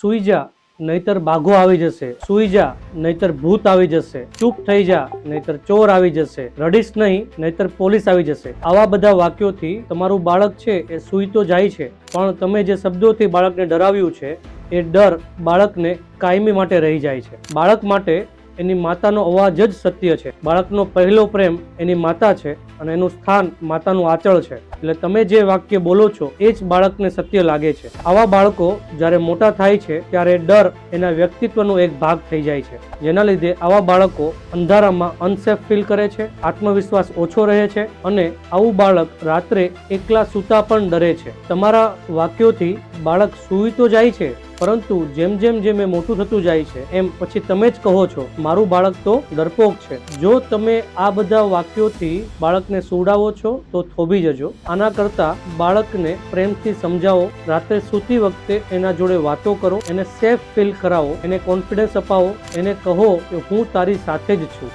સૂઈ જા નહીતર બાઘો આવી જશે, સૂઈ જા નહીતર ભૂત આવી જશે, ચૂપ થઈ જા નહીતર ચોર આવી જશે, રડીશ નહીં નહીતર પોલીસ આવી જશે. આવા બધા વાક્યોથી તમારું બાળક છે એ સૂઈ તો જાય છે, પણ તમે જે શબ્દોથી બાળકને ડરાવ્યું છે એ ડર બાળકને કાયમી માટે રહી જાય છે. બાળક માટે એની માતાનો અવાજ જ સત્ય છે. બાળકનો પહેલો પ્રેમ એની માતા છે અને એનું સ્થાન માતાનું આંચળ છે. એટલે તમે જે વાક્ય બોલો છો એ જ બાળકને સત્ય લાગે છે. આવા બાળકો જ્યારે મોટા થાય છે ત્યારે ડર એના વ્યક્તિત્વનો એક ભાગ થઈ જાય છે, જેના લીધે આવા બાળકો અંધારામાં અનસેફ ફીલ કરે છે, આત્મવિશ્વાસ ઓછો રહે છે અને આવું બાળક રાત્રે એકલા સૂતા પણ ડરે છે. તમારા વાક્યોથી બાળક સૂઈ તો જાય છે, પરંતુ જેમ જેમ જેમ એ મોટું થતું જાય છે એમ પછી તમે જ કહો છો મારું બાળક તો ડરપોક છે. જો તમે આ બધા વાક્યોથી બાળકને સુવડાવો છો તો થોભી જજો. આના કરતાં બાળકને પ્રેમથી સમજાવો, રાત્રે સૂતી વખતે એના જોડે વાતો કરો, એને સેફ ફીલ કરાવો, એને કોન્ફિડન્સ અપાવો, એને કહો કે હું તારી સાથે જ છું.